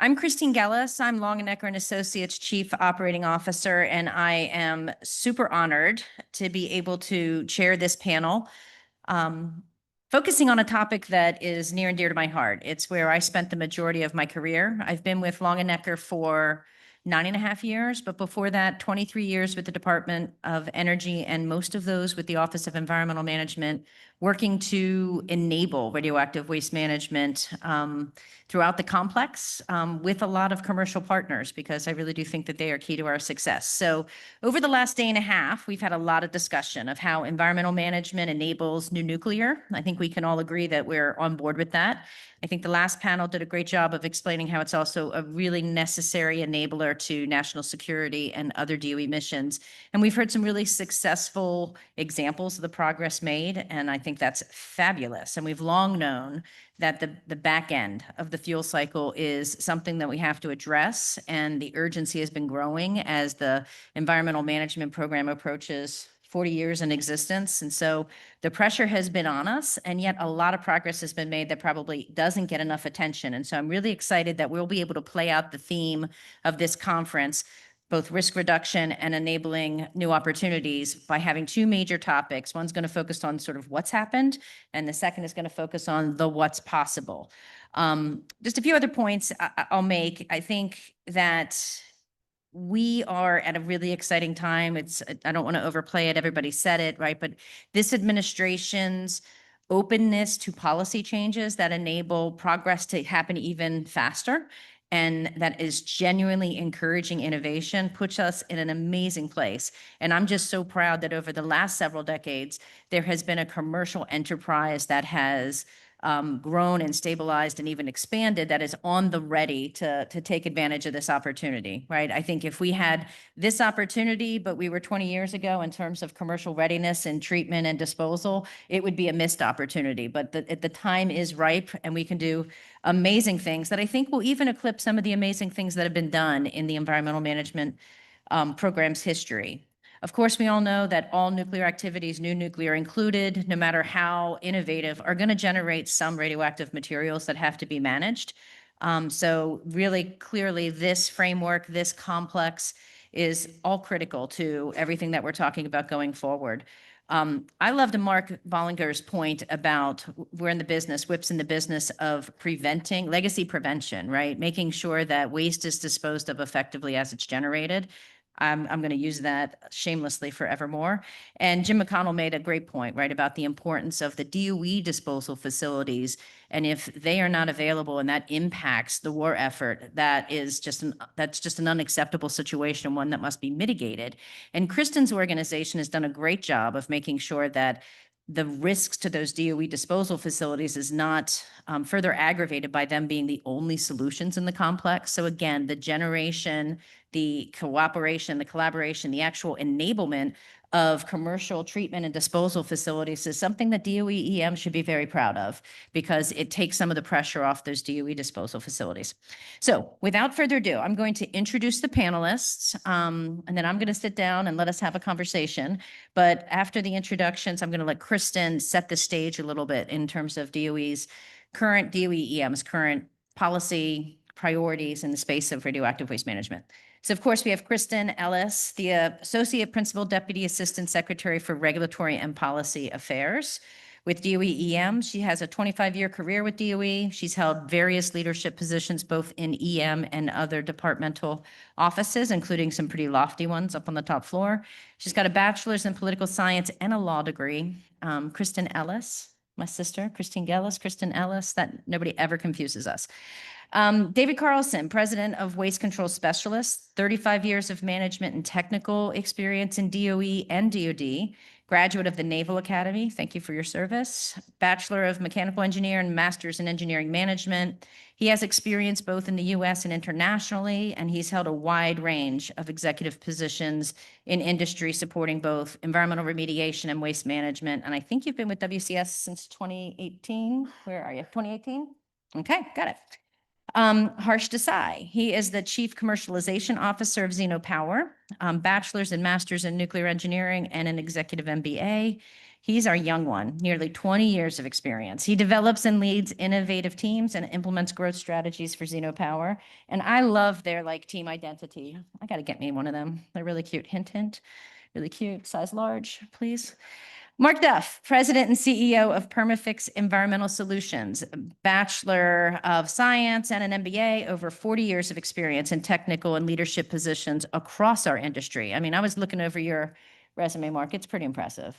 I'm Kristen Ellis. I'm Longenecker and Associates Chief Operating Officer, and I am super honored to be able to chair this panel, focusing on a topic that is near and dear to my heart. It's where I spent the majority of my career. I've been with Longenecker for 9.5 years, but before that, 23 years with the Department of Energy, and most of those with the Office of Environmental Management, working to enable radioactive waste management throughout the complex with a lot of commercial partners, because I really do think that they are key to our success. So over the last day and a half, we've had a lot of discussion of how environmental management enables new nuclear. I think we can all agree that we're on board with that. I think the last panel did a great job of explaining how it's also a really necessary enabler to national security and other DOE missions. And we've heard some really successful examples of the progress made, and I think that's fabulous. And we've long known that the back end of the fuel cycle is something that we have to address, and the urgency has been growing as the environmental management program approaches 40 years in existence. And so the pressure has been on us, and yet a lot of progress has been made that probably doesn't get enough attention. And so I'm really excited that we'll be able to play out the theme of this conference, both risk reduction and enabling new opportunities, by having two major topics. One's going to focus on sort of what's happened, and the second is going to focus on the what's possible. Just a few other points I'll make. I think that we are at a really exciting time. I don't want to overplay it. Everybody said it, right? But this administration's openness to policy changes that enable progress to happen even faster, and that is genuinely encouraging innovation, puts us in an amazing place. And I'm just so proud that over the last several decades, there has been a commercial enterprise that has grown and stabilized and even expanded, that is on the ready to take advantage of this opportunity, right? I think if we had this opportunity, but we were 20 years ago in terms of commercial readiness and treatment and disposal, it would be a missed opportunity. But the time is ripe, and we can do amazing things that I think will even eclipse some of the amazing things that have been done in the environmental management program's history. Of course, we all know that all nuclear activities, new nuclear included, no matter how innovative, are going to generate some radioactive materials that have to be managed. So really clearly, this framework, this complex, is all critical to everything that we're talking about going forward. I loved Mark Bollinger's point about we're in the business, WIP's in the business of preventing, legacy prevention, right? Making sure that waste is disposed of effectively as it's generated. I'm going to use that shamelessly forevermore. And Jim McConnell made a great point, right, about the importance of the DOE disposal facilities. And if they are not available and that impacts the war effort, that's just an unacceptable situation, one that must be mitigated. And Kristen's organization has done a great job of making sure that the risks to those DOE disposal facilities is not further aggravated by them being the only solutions in the complex. So again, the generation, the cooperation, the collaboration, the actual enablement of commercial treatment and disposal facilities is something that DOE-EM should be very proud of, because it takes some of the pressure off those DOE disposal facilities. So without further ado, I'm going to introduce the panelists, and then I'm going to sit down and let us have a conversation. But after the introductions, I'm going to let Kristen set the stage a little bit in terms of DOE's current, DOE-EM's current policy priorities in the space of radioactive waste management. So, of course, we have Kristen Ellis, the Associate Principal Deputy Assistant Secretary for Regulatory and Policy Affairs with DOE-EM. She has a 25-year career with DOE. She's held various leadership positions, both in EM and other departmental offices, including some pretty lofty ones up on the top floor. She's got a bachelor's in political science and a law degree. Kristen Ellis, my sister, Kristen Ellis, Kristen Ellis, that nobody ever confuses us. David Carlson, President of Waste Control Specialists, 35 years of management and technical experience in DOE and DOD, graduate of the Naval Academy. Thank you for your service. Bachelor of Mechanical Engineer and Master's in Engineering Management. He has experience both in the U.S. and internationally, and he's held a wide range of executive positions in industry supporting both environmental remediation and waste management. And I think you've been with WCS since 2018. Where are you? 2018? Okay, got it. Harsh Desai. He is the Chief Commercialization Officer of Zeno Power, bachelor's and master's in nuclear engineering and an executive MBA. He's our young one, nearly 20 years of experience. He develops and leads innovative teams and implements growth strategies for Zeno Power. And I love their like team identity. I got to get me one of them. They're really cute. Hint, hint. Really cute. Size large, please. Mark Duff, President and CEO of Perma-Fix Environmental Solutions, Bachelor of Science and an MBA, over 40 years of experience in technical and leadership positions across our industry. I mean, I was looking over your resume, Mark. It's pretty impressive.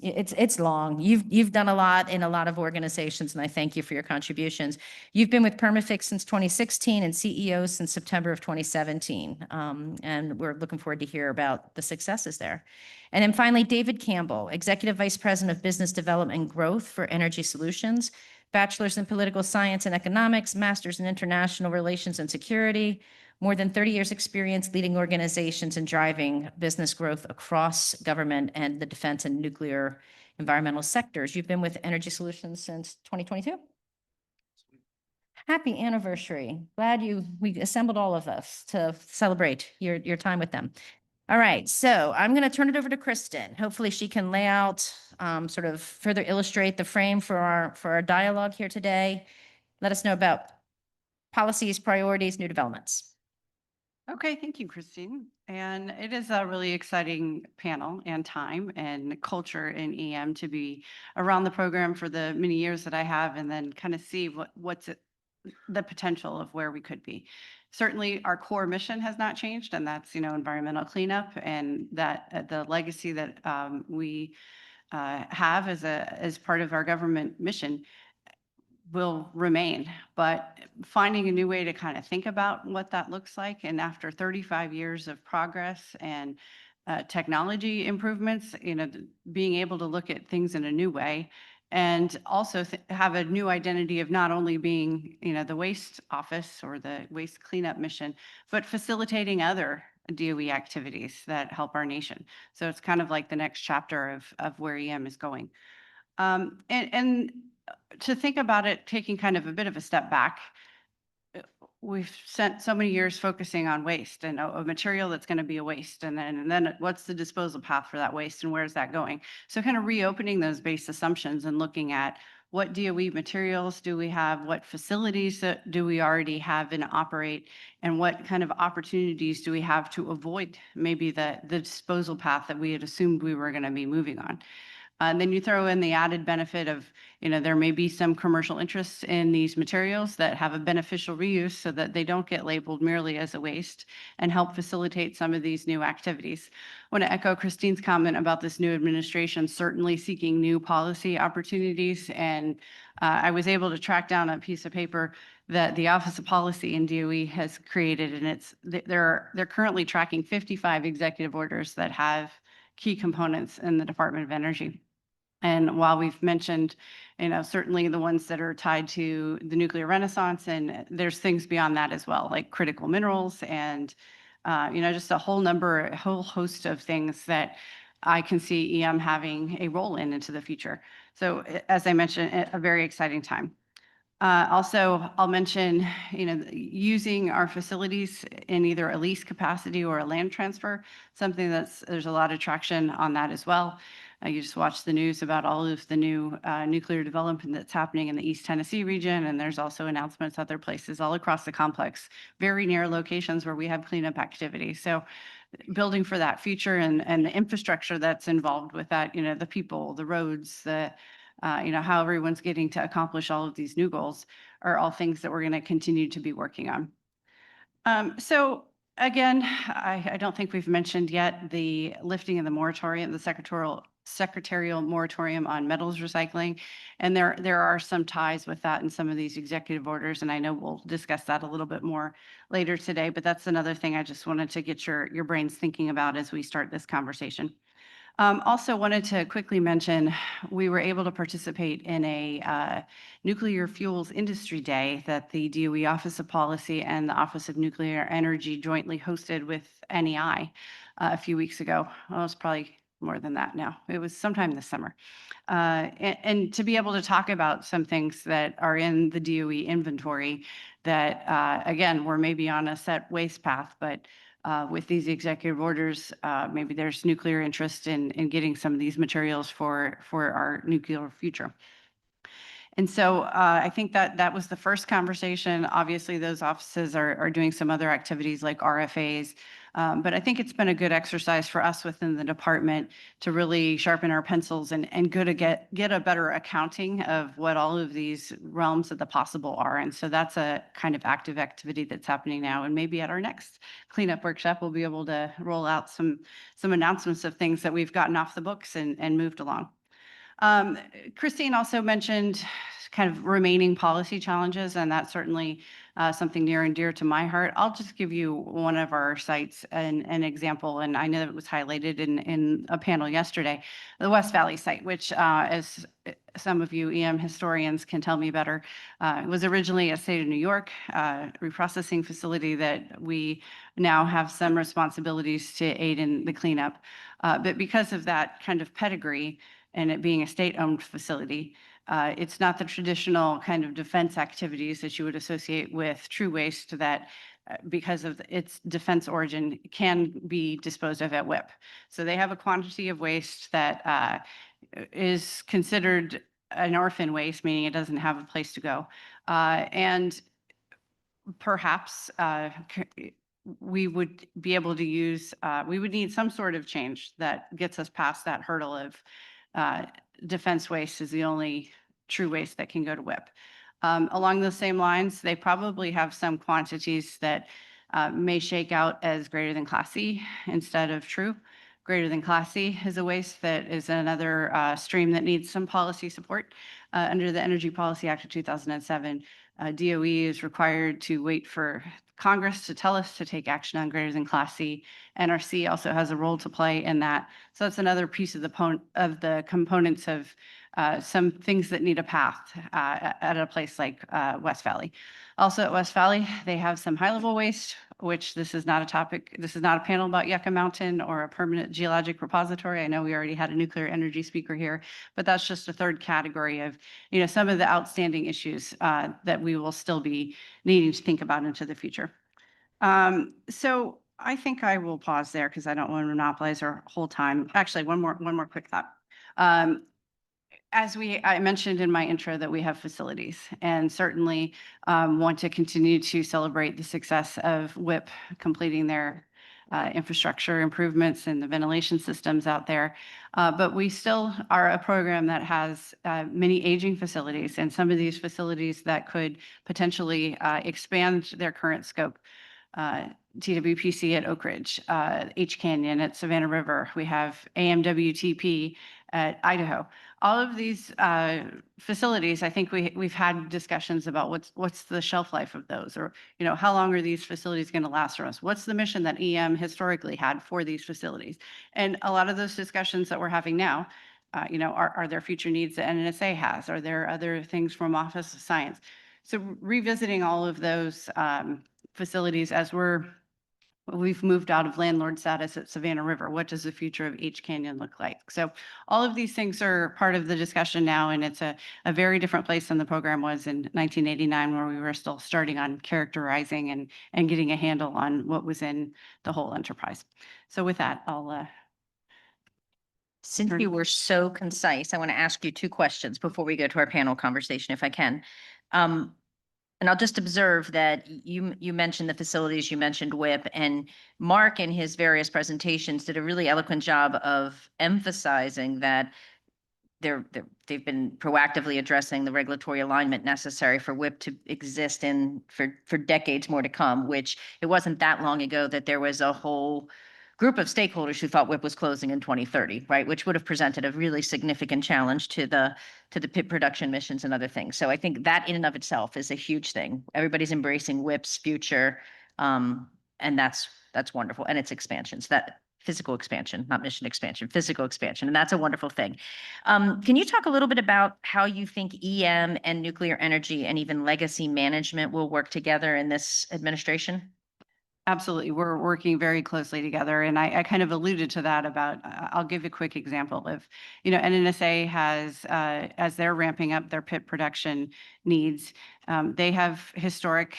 It's long. You've done a lot in a lot of organizations, and I thank you for your contributions. You've been with Perma-Fix since 2016 and CEO since September of 2017. And we're looking forward to hear about the successes there. And then finally, David Campbell, Executive Vice President of Business Development and Growth for EnergySolutions, Bachelor's in Political Science and Economics, Master's in International Relations and Security, more than 30 years experience leading organizations and driving business growth across government and the defense and nuclear environmental sectors. You've been with EnergySolutions since 2022? Happy anniversary. Glad we assembled all of us to celebrate your time with them. All right, so I'm going to turn it over to Kristen. Hopefully she can lay out, sort of further illustrate the frame for our dialogue here today. Let us know about policies, priorities, new developments. Okay, thank you, Christine. And it is a really exciting panel and time and culture in EM to be around the program for the many years that I have, and then kind of see what's the potential of where we could be. Certainly, our core mission has not changed, and that's environmental cleanup, and that the legacy that we have as part of our government mission will remain, but finding a new way to kind of think about what that looks like. And after 35 years of progress and technology improvements, being able to look at things in a new way, and also have a new identity of not only being, the waste office or the waste cleanup mission, but facilitating other DOE activities that help our nation. So it's kind of like the next chapter of where EM is going. And to think about it, taking kind of a bit of a step back, we've spent so many years focusing on waste and a material that's going to be a waste. And then what's the disposal path for that waste and where's that going? So kind of reopening those base assumptions and looking at what DOE materials do we have, what facilities do we already have and operate, and what kind of opportunities do we have to avoid maybe the disposal path that we had assumed we were going to be moving on. And then you throw in the added benefit of, there may be some commercial interests in these materials that have a beneficial reuse so that they don't get labeled merely as a waste and help facilitate some of these new activities. I want to echo Christine's comment about this new administration certainly seeking new policy opportunities. And I was able to track down a piece of paper that the Office of Policy in DOE has created, and they're currently tracking 55 executive orders that have key components in the Department of Energy. And while we've mentioned, certainly the ones that are tied to the nuclear renaissance, and there's things beyond that as well, like critical minerals and, just a whole host of things that I can see EM having a role into the future. So as I mentioned, a very exciting time. Also, I'll mention, using our facilities in either a lease capacity or a land transfer, something there's a lot of traction on that as well. You just watch the news about all of the new nuclear development that's happening in the East Tennessee region, and there's also announcements other places all across the complex, very near locations where we have cleanup activity. So building for that future and the infrastructure that's involved with that, the people, the roads, how everyone's getting to accomplish all of these new goals are all things that we're going to continue to be working on. So again, I don't think we've mentioned yet the lifting of the moratorium, the secretarial moratorium on metals recycling. And there are some ties with that in some of these executive orders. And I know we'll discuss that a little bit more later today, but that's another thing I just wanted to get your brains thinking about as we start this conversation. Also wanted to quickly mention, we were able to participate in a nuclear fuels industry day that the DOE Office of Policy and the Office of Nuclear Energy jointly hosted with NEI a few weeks ago. Well, it's probably more than that now. It was sometime this summer. And to be able to talk about some things that are in the DOE inventory that, again, we're maybe on a set waste path, but with these executive orders, maybe there's nuclear interest in getting some of these materials for our nuclear future. And so I think that was the first conversation. Obviously, those offices are doing some other activities like RFAs. But I think it's been a good exercise for us within the department to really sharpen our pencils and get a better accounting of what all of these realms of the possible are. And so that's a kind of active activity that's happening now. And maybe at our next cleanup workshop, we'll be able to roll out some announcements of things that we've gotten off the books and moved along. Christine also mentioned kind of remaining policy challenges, and that's certainly something near and dear to my heart. I'll just give you one of our sites, an example, and I know it was highlighted in a panel yesterday, the West Valley site, which as some of you EM historians can tell me better, was originally a state of New York reprocessing facility that we now have some responsibilities to aid in the cleanup. But because of that kind of pedigree, and it being a state-owned facility, it's not the traditional kind of defense activities that you would associate with true waste that, because of its defense origin, can be disposed of at WIP. So they have a quantity of waste that is considered an orphan waste, meaning it doesn't have a place to go. And perhaps we would be able to use, we would need some sort of change that gets us past that hurdle of defense waste is the only true waste that can go to WIP. Along those same lines, they probably have some quantities that may shake out as greater than Class C instead of true. Greater than Class C is a waste that is another stream that needs some policy support. Under the Energy Policy Act of 2007, DOE is required to wait for Congress to tell us to take action on greater than Class C. NRC also has a role to play in that. So that's another piece of the components of some things that need a path at a place like West Valley. Also at West Valley, they have some high-level waste, which this is not a topic, this is not a panel about Yucca Mountain or a permanent geologic repository. I know we already had a nuclear energy speaker here, but that's just a third category of, some of the outstanding issues that we will still be needing to think about into the future. So I think I will pause there because I don't want to monopolize our whole time. Actually, one more quick thought. As I mentioned in my intro that we have facilities and certainly want to continue to celebrate the success of WIP completing their infrastructure improvements and the ventilation systems out there. But we still are a program that has many aging facilities and some of these facilities that could potentially expand their current scope. TWPC at Oak Ridge, H Canyon at Savannah River. We have AMWTP at Idaho. All of these facilities, I think we've had discussions about what's the shelf life of those, or how long are these facilities going to last for us? What's the mission that EM historically had for these facilities? And a lot of those discussions that we're having now, are there future needs that NNSA has? Are there other things from Office of Science? So revisiting all of those facilities as we've moved out of landlord status at Savannah River. What does the future of H Canyon look like? So all of these things are part of the discussion now, and it's a very different place than the program was in 1989, where we were still starting on characterizing and getting a handle on what was in the whole enterprise. So with that, I'll Since you were so concise, I want to ask you two questions before we go to our panel conversation, if I can. And I'll just observe that you mentioned the facilities, you mentioned WIP, and Mark in his various presentations did a really eloquent job of emphasizing that they've been proactively addressing the regulatory alignment necessary for WIP to exist for decades more to come, which it wasn't that long ago that there was a whole group of stakeholders who thought WIP was closing in 2030, right? Which would have presented a really significant challenge to the pit production missions and other things. So I think that in and of itself is a huge thing. Everybody's embracing WIP's future, and that's wonderful. And its expansions, that physical expansion, not mission expansion, physical expansion, and that's a wonderful thing. Can you talk a little bit about how you think EM and nuclear energy and even legacy management will work together in this administration? Absolutely. We're working very closely together. And I kind of alluded to that about, I'll give a quick example of, NNSA has, as they're ramping up their pit production needs, They have historic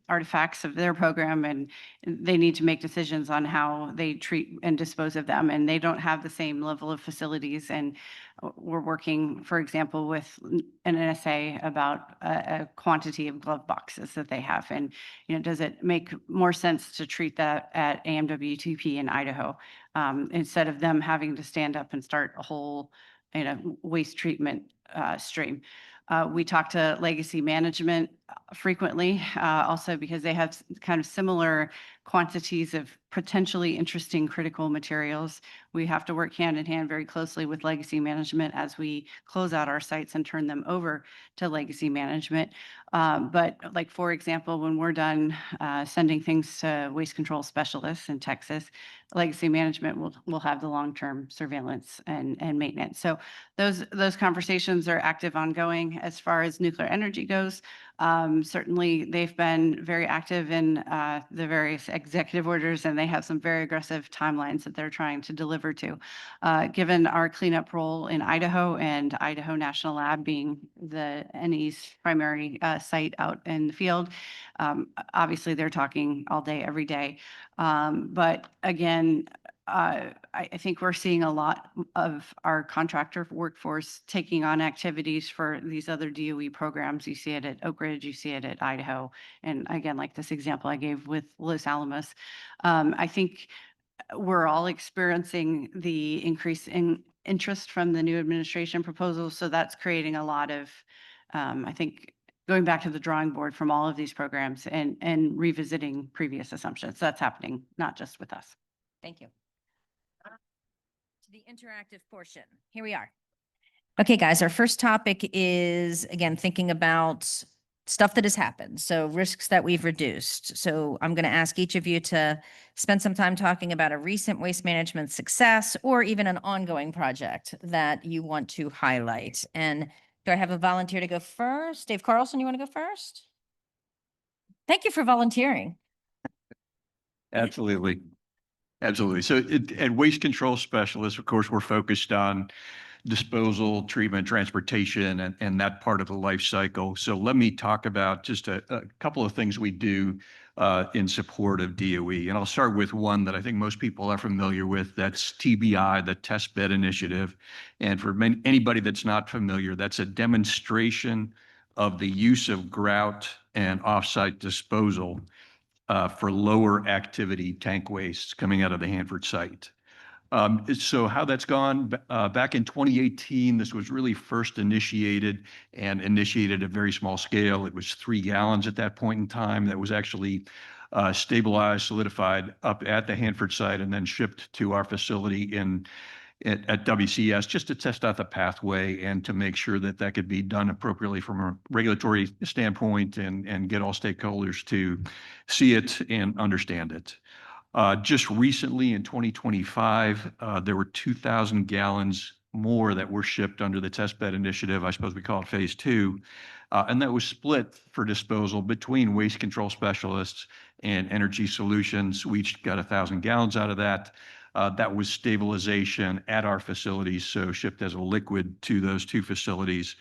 artifacts of their program, and they need to make decisions on how they treat and dispose of them. And they don't have the same level of facilities. And we're working, for example, with an NSA about a quantity of glove boxes that they have. And, does it make more sense to treat that at AMWTP in Idaho instead of them having to stand up and start a whole, waste treatment stream? We talk to legacy management frequently, also because they have kind of similar quantities of potentially interesting critical materials. We have to work hand in hand very closely with legacy management as we close out our sites and turn them over to legacy management. But like, for example, when we're done sending things to waste control specialists in Texas, legacy management will have the long-term surveillance and maintenance. So those conversations are active, ongoing. As far as nuclear energy goes, certainly they've been very active in the various executive orders, and they have some very aggressive timelines that they're trying to deliver to. Given our cleanup role in Idaho and Idaho National Lab being the NE's primary site out in the field, obviously they're talking all day, every day. But again, I think we're seeing a lot of our contractor workforce taking on activities for these other DOE programs. You see it at Oak Ridge, you see it at Idaho. And again, like this example I gave with Los Alamos, I think we're all experiencing the increase in interest from the new administration proposals. So that's creating a lot of, I think, going back to the drawing board from all of these programs and revisiting previous assumptions. That's happening, not just with us. Thank you. To the interactive portion. Here we are. Okay, guys, our first topic is, again, thinking about stuff that has happened. So risks that we've reduced. So I'm going to ask each of you to spend some time talking about a recent waste management success or even an ongoing project that you want to highlight. And do I have a volunteer to go first? Dave Carlson, you want to go first? Thank you for volunteering. Absolutely. Absolutely. So at Waste Control Specialists, of course, we're focused on disposal, treatment, transportation, and that part of the life cycle. So let me talk about just a couple of things we do in support of DOE. And I'll start with one that I think most people are familiar with. That's TBI, the Test Bed Initiative. And for anybody that's not familiar, that's a demonstration of the use of grout and offsite disposal for lower activity tank wastes coming out of the Hanford site. So how that's gone, back in 2018, this was really first initiated at a very small scale. It was 3 gallons at that point in time that was actually stabilized, solidified up at the Hanford site, and then shipped to our facility at WCS just to test out the pathway and to make sure that that could be done appropriately from a regulatory standpoint and get all stakeholders to see it and understand it. Just recently in 2025, there were 2,000 gallons more that were shipped under the Test Bed Initiative. I suppose we call it phase 2. And that was split for disposal between Waste Control Specialists and EnergySolutions. We each got 1,000 gallons out of that. That was stabilization at our facilities, so shipped as a liquid to those 2 facilities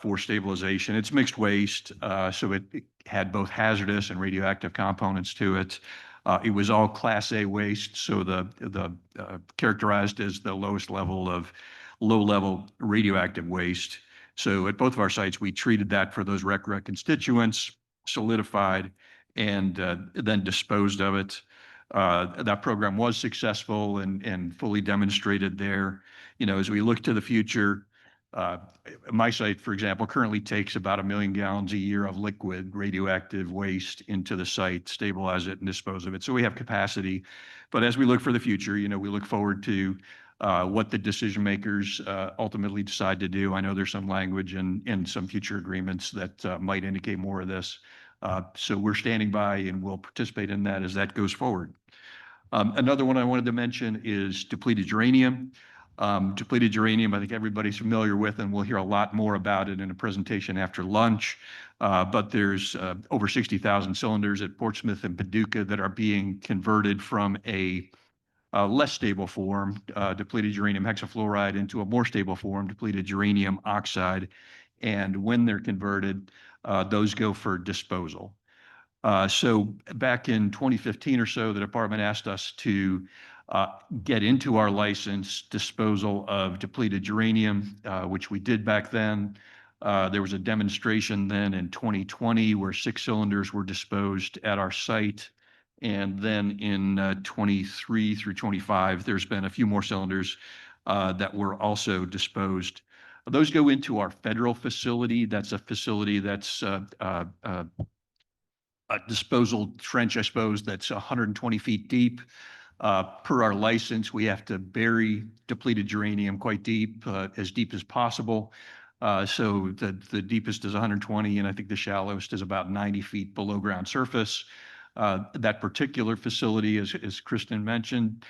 for stabilization. It's mixed waste, so it had both hazardous and radioactive components to it. It was all Class A waste, so the characterized as the lowest level of low-level radioactive waste. So at both of our sites, we treated that for those rec constituents, solidified, and then disposed of it. That program was successful and fully demonstrated there. As we look to the future, my site, for example, currently takes about 1 million gallons a year of liquid radioactive waste into the site, stabilize it, and dispose of it. So we have capacity. But as we look for the future, we look forward to what the decision makers ultimately decide to do. I know there's some language in some future agreements that might indicate more of this. So we're standing by and we'll participate in that as that goes forward. Another one I wanted to mention is depleted uranium. Depleted uranium, I think everybody's familiar with, and we'll hear a lot more about it in a presentation after lunch. But there's over 60,000 cylinders at Portsmouth and Paducah that are being converted from a less stable form, depleted uranium hexafluoride, into a more stable form, depleted uranium oxide. And when they're converted, those go for disposal. So back in 2015 or so, the department asked us to get into our license disposal of depleted uranium, which we did back then. There was a demonstration then in 2020 where 6 cylinders were disposed at our site. And then in 23 through 25, there's been a few more cylinders that were also disposed. Those go into our federal facility. That's a facility that's a disposal trench, I suppose, that's 120 feet deep. Per our license, we have to bury depleted uranium quite deep as possible. So the deepest is 120, and I think the shallowest is about 90 feet below ground surface. That particular facility, as Kristen mentioned,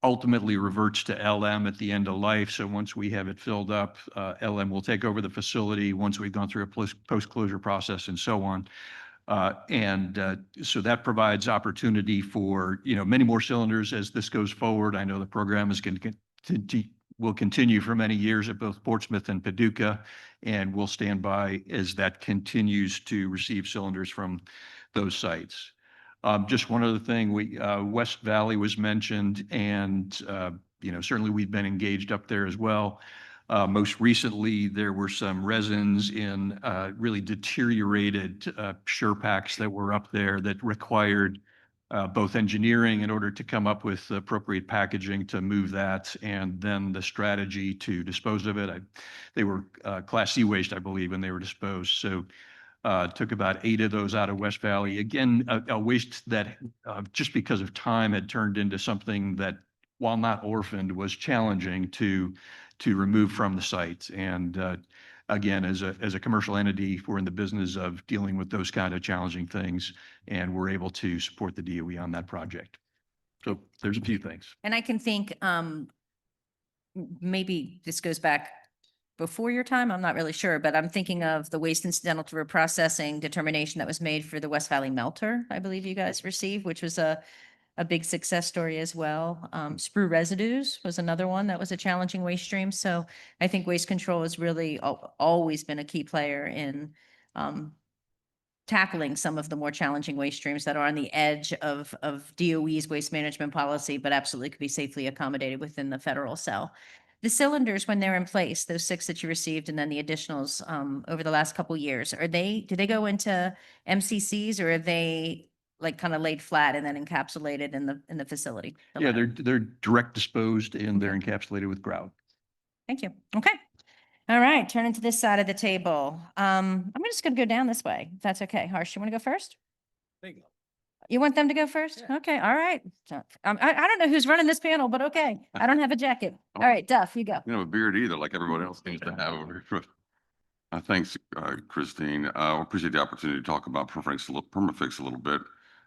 ultimately reverts to LM at the end of life. So once we have it filled up, LM will take over the facility once we've gone through a post-closure process and so on. So that provides opportunity for, many more cylinders as this goes forward. I know the program will continue for many years at both Portsmouth and Paducah, and we'll stand by as that continues to receive cylinders from those sites. Just one other thing, West Valley was mentioned, and certainly we've been engaged up there as well. Most recently, there were some resins in really deteriorated sure packs that were up there that required both engineering in order to come up with appropriate packaging to move that, and then the strategy to dispose of it. They were Class C waste, I believe, when they were disposed. So took about 8 of those out of West Valley. Again, a waste that just because of time had turned into something that, while not orphaned, was challenging to remove from the site. And again, as a commercial entity, we're in the business of dealing with those kind of challenging things, and we're able to support the DOE on that project. So there's a few things. And I can think, maybe this goes back before your time, I'm not really sure, but I'm thinking of the waste incidental to reprocessing determination that was made for the West Valley melter, I believe you guys received, which was a big success story as well. Sprue residues was another one that was a challenging waste stream. So I think waste control has really always been a key player in tackling some of the more challenging waste streams that are on the edge of DOE's waste management policy, but absolutely could be safely accommodated within the federal cell. The cylinders, when they're in place, those 6 that you received, and then the additionals over the last couple of years, do they go into MCCs, or are they like kind of laid flat and then encapsulated in the facility? Yeah, they're direct disposed and they're encapsulated with grout. Thank you. Okay. All right, turning to this side of the table. I'm just going to go down this way, if that's okay. Harsh, you want to go first? There you go. You want them to go first? Yeah. Okay, all right. So, I don't know who's running this panel, but okay. I don't have a jacket. All right, Duff, you go. You know, a beard either, like everyone else seems to have over here. Thanks, Christine. I appreciate the opportunity to talk about Perma-Fix a little bit.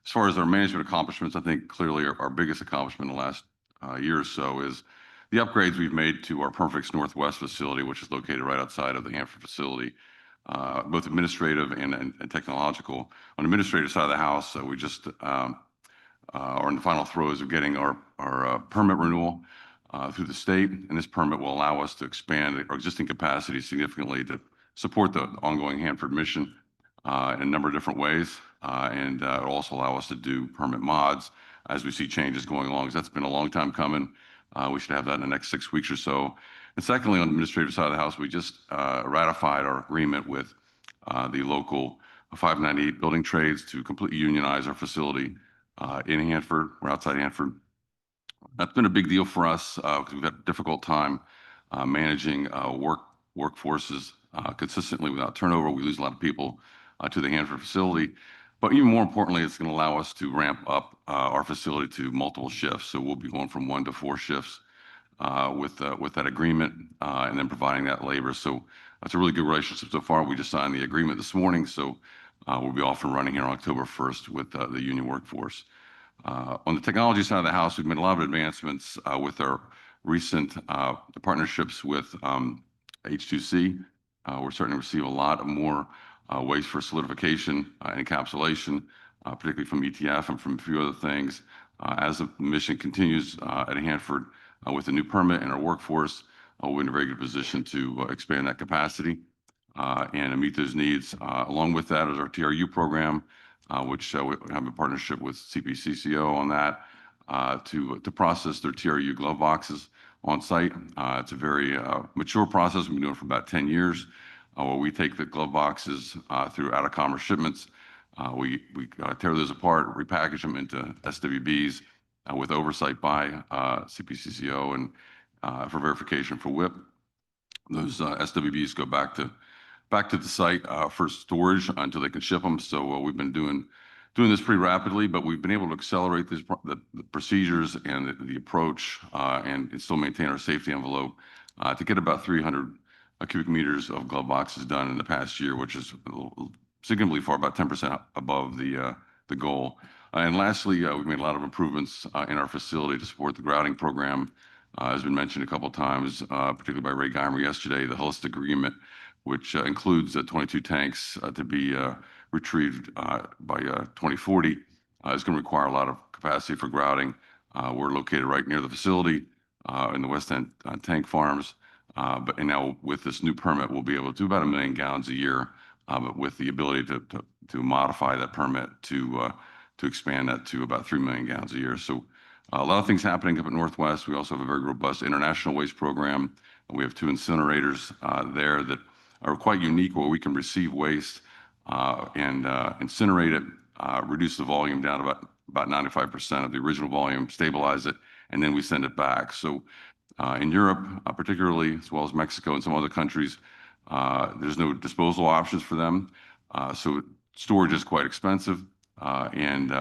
As far as our management accomplishments, I think clearly our biggest accomplishment in the last year or so is the upgrades we've made to our Perma-Fix Northwest facility, which is located right outside of the Hanford facility, both administrative and technological. On the administrative side of the house, we just are in the final throes of getting our permit renewal through the state, and this permit will allow us to expand our existing capacity significantly to support the ongoing Hanford mission in a number of different ways, and it'll also allow us to do permit mods as we see changes going along, because that's been a long time coming. We should have that in the next 6 weeks or so. And secondly, on the administrative side of the house, we just ratified our agreement with the local 598 building trades to completely unionize our facility in Hanford. We're outside Hanford. That's been a big deal for us because we've had a difficult time managing workforces consistently without turnover. We lose a lot of people to the Hanford facility. But even more importantly, it's going to allow us to ramp up our facility to multiple shifts. So we'll be going from 1 to 4 shifts with that agreement and then providing that labor. So that's a really good relationship so far. We just signed the agreement this morning. So we'll be off and running here on October 1st with the union workforce. On the technology side of the house, we've made a lot of advancements with our recent partnerships with H2C. We're starting to receive a lot more waste for solidification and encapsulation, particularly from ETF and from a few other things. As the mission continues at Hanford with the new permit and our workforce, we're in a very good position to expand that capacity. and to meet those needs. Along with that is our TRU program, which we have a partnership with CPCCO on that to process their TRU glove boxes on site. It's a very mature process. We've been doing it for about 10 years. Where we take the glove boxes through out-of-commerce shipments. We tear those apart, repackage them into SWBs with oversight by CPCCO and for verification for WIP. Those SWBs go back to the site for storage until they can ship them. So we've been doing this pretty rapidly, but we've been able to accelerate the procedures and the approach and still maintain our safety envelope to get about 300 cubic meters of glove boxes done in the past year, which is significantly far, about 10% above the goal. And lastly, we've made a lot of improvements in our facility to support the grouting program. Has been mentioned a couple of times, particularly by Ray Geimer yesterday, the holistic agreement, which includes 22 tanks to be retrieved by 2040, is going to require a lot of capacity for grouting. We're located right near the facility in the West End tank farms. But now with this new permit, we'll be able to do about 1 million gallons a year, but with the ability to modify that permit to expand that to about 3 million gallons a year. So a lot of things happening up at Northwest. We also have a very robust international waste program. We have 2 incinerators there that are quite unique, where we can receive waste and incinerate it, reduce the volume down to about 95% of the original volume, stabilize it, and then we send it back. So in Europe, particularly, as well as Mexico and some other countries, there's no disposal options for them. So storage is quite expensive, and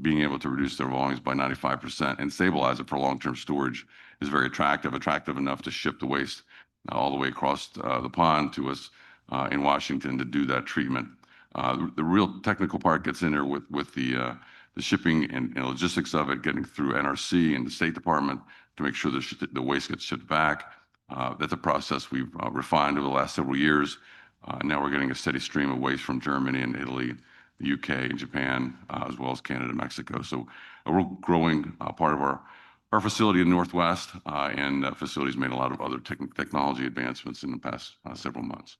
being able to reduce their volumes by 95% and stabilize it for long-term storage is very attractive enough to ship the waste all the way across the pond to us in Washington to do that treatment. The real technical part gets in there with the shipping and logistics of it, getting through NRC and the State Department to make sure the waste gets shipped back. That's a process we've refined over the last several years. Now we're getting a steady stream of waste from Germany and Italy, the UK and Japan, as well as Canada and Mexico. So a real growing part of our facility in Northwest, and that facility's made a lot of other technology advancements in the past several months.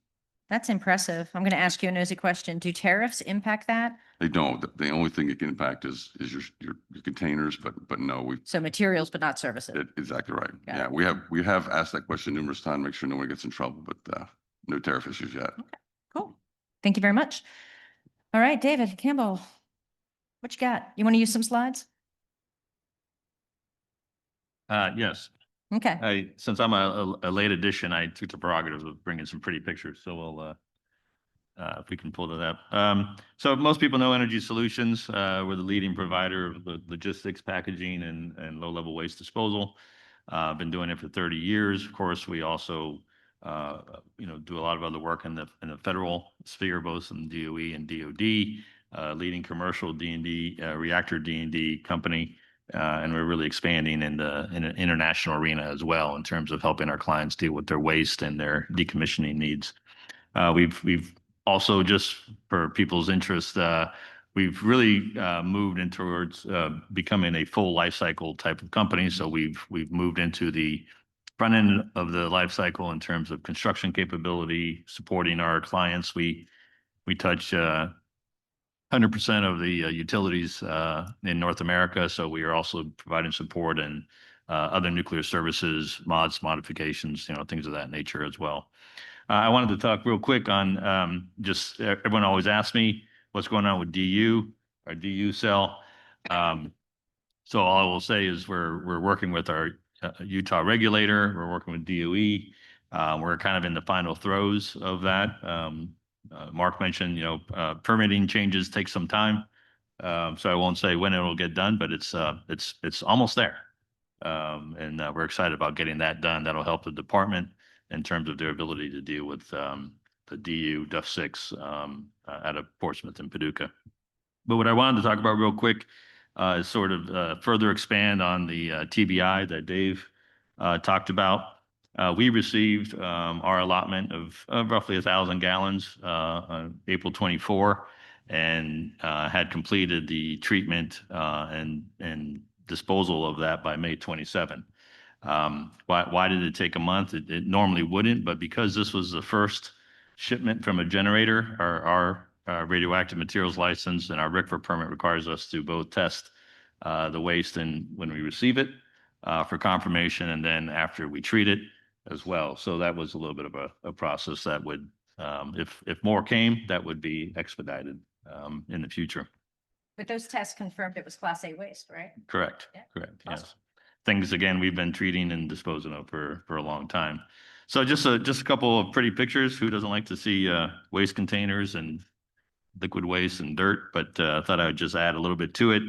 That's impressive. I'm going to ask you a nosy question. Do tariffs impact that? They don't. The only thing it can impact is your containers, but no, So materials, but not services. exactly right. Got Yeah, it. we have asked that question numerous times, make sure no one gets in trouble, but no tariff issues yet. Cool. Thank you very much. All right, David Campbell, what you got? You want to use some slides? Yes. Okay. Since I'm a late addition, I took the prerogative of bringing some pretty pictures. So we'll, if we can pull that up. So most people know EnergySolutions. We're the leading provider of the logistics, packaging, and low-level waste disposal. Been doing it for 30 years. Of course, we also, do a lot of other work in the federal sphere, both in DOE and DOD, leading commercial D&D, reactor D&D company. And we're really expanding in an international arena as well in terms of helping our clients deal with their waste and their decommissioning needs. We've also, just for people's interest, we've really moved in towards becoming a full life cycle type of company. So we've moved into the front end of the life cycle in terms of construction capability, supporting our clients. We touch 100% of the utilities in North America. So we are also providing support in other nuclear services, modifications, things of that nature as well. I wanted to talk real quick on just everyone always asks me what's going on with DU, our DU cell. So all I will say is we're working with our Utah regulator. We're working with DOE. We're kind of in the final throes of that. Mark mentioned, permitting changes take some time. So I won't say when it will get done, but it's almost there. And we're excited about getting that done. That'll help the department in terms of their ability to deal with the DU Duff 6 out of Portsmouth and Paducah. But what I wanted to talk about real quick is sort of further expand on the TBI that Dave talked about. We received our allotment of roughly 1,000 gallons on April 24 and had completed the treatment and disposal of that by May 27. Why did it take a month? It normally wouldn't, but because this was the first shipment from a generator. Our radioactive materials license and our RCRA permit requires us to both test the waste and when we receive it for confirmation, and then after we treat it as well. So that was a little bit of a process that would, if more came, that would be expedited in the future. But those tests confirmed it was Class A waste, right? Correct, Yeah. correct, Awesome. yes. Things, again, we've been treating and disposing of for a long time. So just a couple of pretty pictures. Who doesn't like to see waste containers and liquid waste and dirt? But I thought I would just add a little bit to it.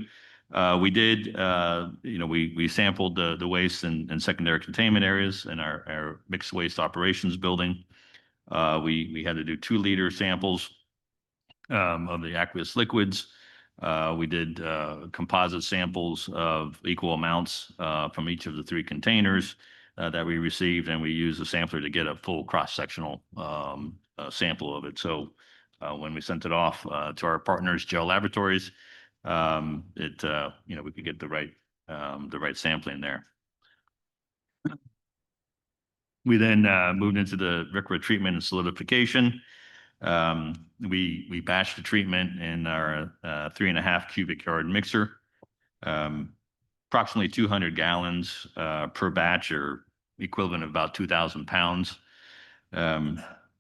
We did, we sampled the waste in secondary containment areas in our mixed waste operations building. We had to do 2-liter samples of the aqueous liquids. We did composite samples of equal amounts from each of the 3 containers that we received, and we used a sampler to get a full cross-sectional sample of it. So when we sent it off to our partners, Gel Laboratories, we could get the right sampling there. We then moved into the RCRA treatment and solidification. We batched the treatment in our 3.5 cubic yard mixer, approximately 200 gallons per batch, or equivalent of about 2,000 pounds.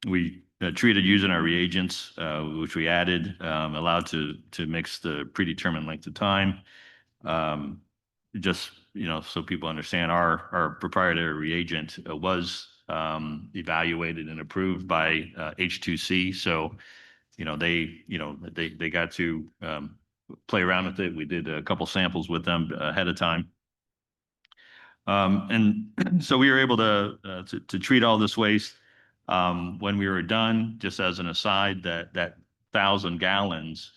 We treated using our reagents, which we added, allowed to mix the predetermined length of time. Just, so people understand, our proprietary reagent was evaluated and approved by H2C. So, they got to play around with it. We did a couple samples with them ahead of time. And so we were able to treat all this waste. When we were done, just as an aside, that 1,000 gallons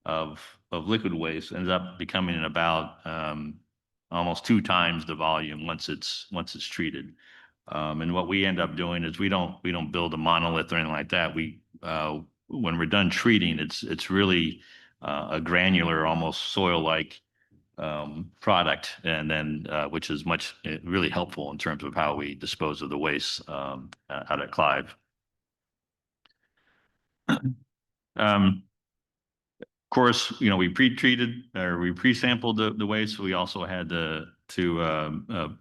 of liquid waste ended up becoming about almost 2 times the volume once it's treated. And what we end up doing is we don't build a monolith or anything like that. When we're done treating, it's really a granular, almost soil-like product, and then which is really helpful in terms of how we dispose of the waste out at Clive. Of course, we pre-treated, or we pre-sampled the waste. So we also had to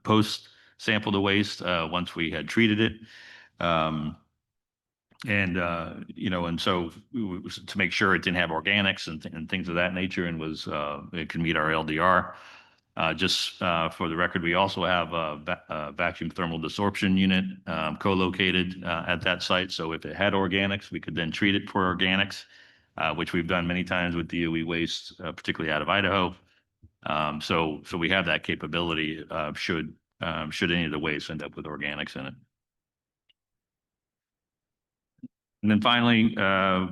post-sample the waste once we had treated it. And so to make sure it didn't have organics and things of that nature, and it could meet our LDR. Just for the record, we also have a vacuum thermal desorption unit co-located at that site. So if it had organics, we could then treat it for organics, which we've done many times with DOE waste, particularly out of Idaho. So we have that capability should any of the waste end up with organics in it. And then finally,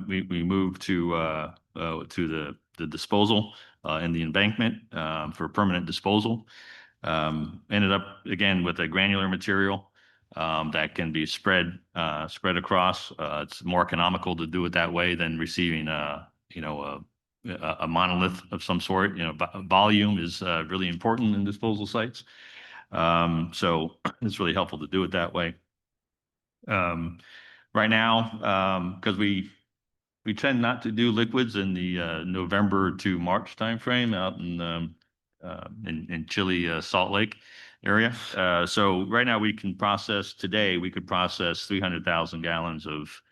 we moved to the disposal in the embankment for permanent disposal. Ended up again with a granular material that can be spread across. It's more economical to do it that way than receiving a monolith of some sort. Volume is really important in disposal sites, so it's really helpful to do it that way. Right now, because we tend not to do liquids in the November to March timeframe out in chilly Salt Lake area. So right now we could process 300,000 gallons of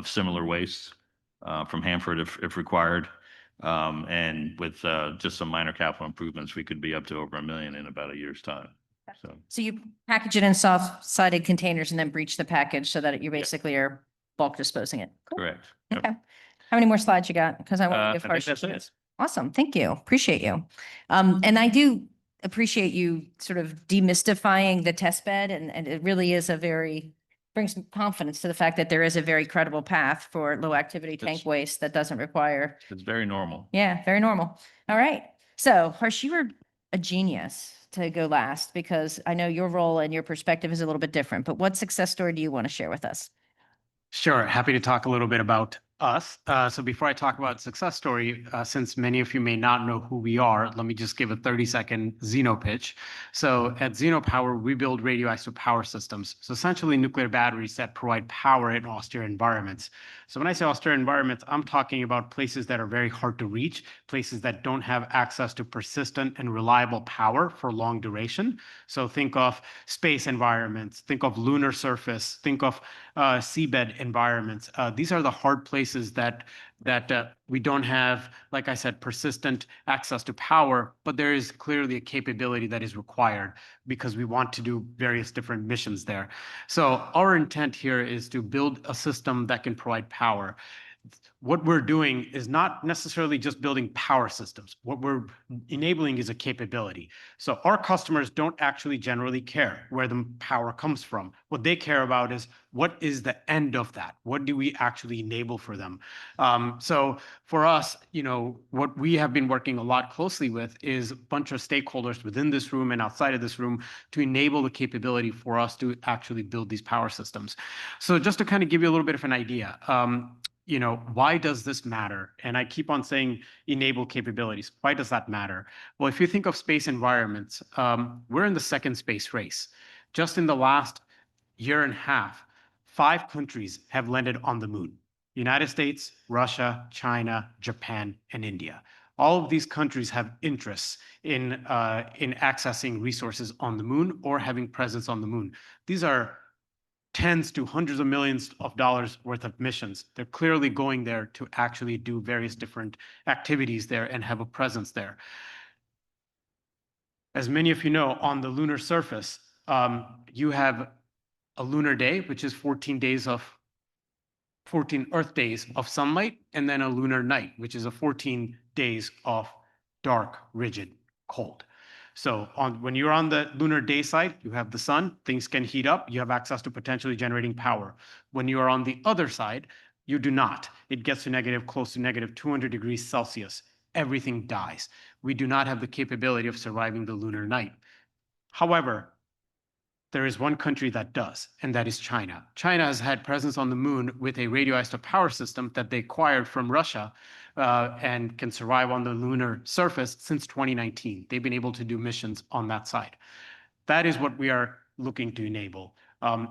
similar waste from Hanford if required. And with just some minor capital improvements, we could be up to over 1 million in about a year's time. So you package it in soft-sided containers and then breach the package so that you basically are bulk disposing it. Cool. Correct. Yep. Okay. How many more slides you got? Because I want to I give think Harsh. that's it. Awesome. Thank you. Appreciate you. And I do appreciate you sort of demystifying the test bed, and it really is brings some confidence to the fact that there is a very credible path for low activity tank It's- waste that doesn't require. It's very normal. Yeah, very normal. All right. So Harsh, you were a genius to go last, because I know your role and your perspective is a little bit different, but what success story do you want to share with us? Sure. Happy to talk a little bit about us. So before I talk about success story, since many of you may not know who we are, let me just give a 30-second Zeno pitch. So at Zeno Power, we build radioisotope power systems. So essentially nuclear batteries that provide power in austere environments. So when I say austere environments, I'm talking about places that are very hard to reach, places that don't have access to persistent and reliable power for long duration. So think of space environments, think of lunar surface, think of seabed environments. These are the hard places that we don't have, like I said, persistent access to power, but there is clearly a capability that is required because we want to do various different missions there. So our intent here is to build a system that can provide power. What we're doing is not necessarily just building power systems. What we're enabling is a capability. So our customers don't actually generally care where the power comes from. What they care about is what is the end of that? What do we actually enable for them? So for us, what we have been working a lot closely with is a bunch of stakeholders within this room and outside of this room to enable the capability for us to actually build these power systems. So just to kind of give you a little bit of an idea, why does this matter? And I keep on saying enable capabilities. Why does that matter? Well, if you think of space environments, we're in the second space race. Just in the last year and a half, 5 countries have landed on the moon: United States, Russia, China, Japan, and India. All of these countries have interests in accessing resources on the moon or having presence on the moon. These are tens to hundreds of millions of dollars worth of missions. They're clearly going there to actually do various different activities there and have a presence there. As many of you know, on the lunar surface, you have a lunar day, which is 14 Earth days of sunlight, and then a lunar night, which is a 14 days of dark, rigid, cold. So when you're on the lunar day side, you have the sun, things can heat up, you have access to potentially generating power. When you are on the other side, you do not. It gets to close to negative 200 degrees Celsius. Everything dies. We do not have the capability of surviving the lunar night. However, there is one country that does, and that is China. China has had presence on the moon with a radioisotope power system that they acquired from Russia and can survive on the lunar surface since 2019. They've been able to do missions on that side. That is what we are looking to enable.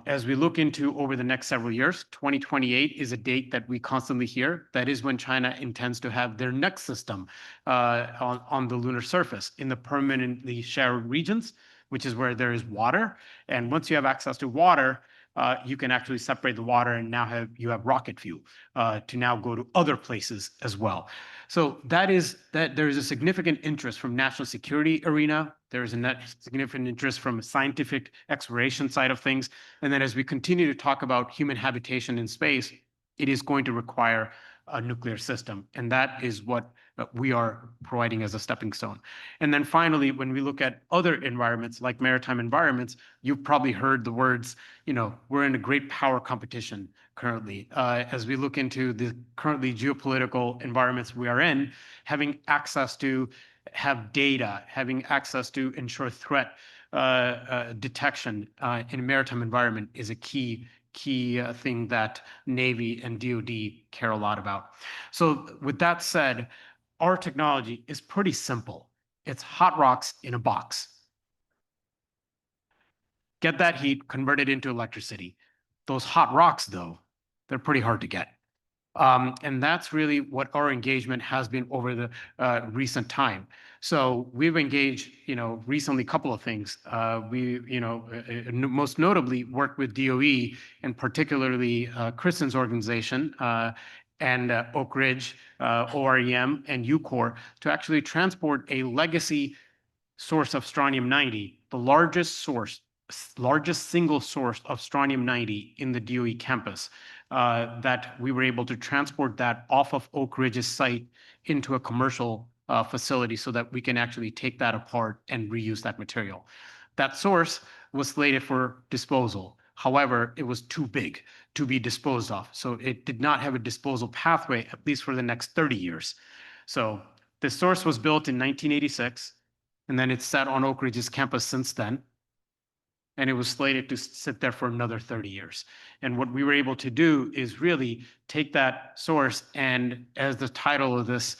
As we look into over the next several years, 2028 is a date that we constantly hear. That is when China intends to have their next system on the lunar surface in the permanently shared regions, which is where there is water. And once you have access to water, you can actually separate the water and now you have rocket fuel to now go to other places as well. So there is a significant interest from national security arena. There is a significant interest from a scientific exploration side of things. And then as we continue to talk about human habitation in space, it is going to require a nuclear system. And that is what we are providing as a stepping stone. And then finally, when we look at other environments like maritime environments, you've probably heard the words, we're in a great power competition currently. As we look into the currently geopolitical environments we are in, having access to have data, having access to ensure threat detection in a maritime environment is a key thing that Navy and DoD care a lot about. So with that said, our technology is pretty simple. It's hot rocks in a box. Get that heat, convert it into electricity. Those hot rocks, though, they're pretty hard to get. And that's really what our engagement has been over the recent time. So we've engaged, recently a couple of things. We, most notably worked with DOE and particularly Kristen's organization and Oak Ridge, OREM, and UCOR to actually transport a legacy source of strontium-90, the largest single source of strontium-90 in the DOE campus, that we were able to transport that off of Oak Ridge's site into a commercial facility so that we can actually take that apart and reuse that material. That source was slated for disposal. However, it was too big to be disposed of. So it did not have a disposal pathway, at least for the next 30 years. So the source was built in 1986, and then it's sat on Oak Ridge's campus since then. and it was slated to sit there for another 30 years. And what we were able to do is really take that source, and as the title of this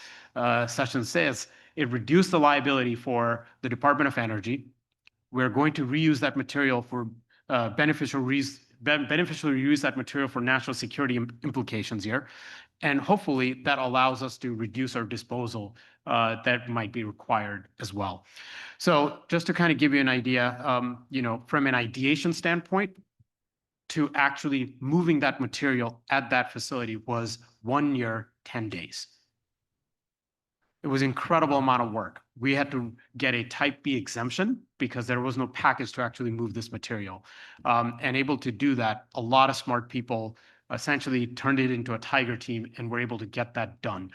session says, it reduced the liability for the Department of Energy. We're going to reuse that material for beneficial reuse that material for national security implications here. And hopefully that allows us to reduce our disposal that might be required as well. So just to kind of give you an idea, from an ideation standpoint, to actually moving that material at that facility was 1 year, 10 days. It was an incredible amount of work. We had to get a Type B exemption because there was no package to actually move this material. And able to do that, a lot of smart people essentially turned it into a tiger team and were able to get that done.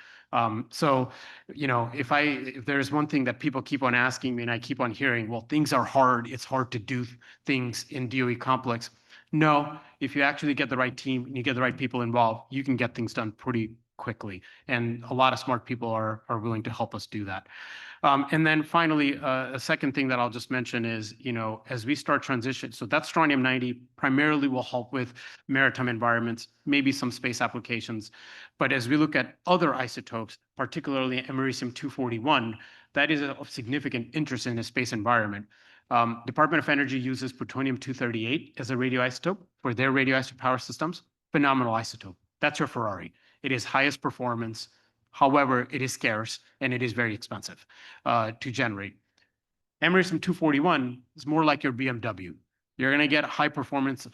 So, if there's one thing that people keep on asking me and I keep on hearing, well, things are hard. It's hard to do things in DOE complex. No, if you actually get the right team and you get the right people involved, you can get things done pretty quickly. And a lot of smart people are willing to help us do that. And then finally, a second thing that I'll just mention is, as we start transition, so that strontium-90 primarily will help with maritime environments, maybe some space applications. But as we look at other isotopes, particularly americium-241, that is of significant interest in the space environment. Department of Energy uses plutonium-238 as a radioisotope for their radioisotope power systems. Phenomenal isotope. That's your Ferrari. It is highest performance. However, it is scarce and it is very expensive to generate. Americium-241 is more like your BMW. You're going to get higher performance,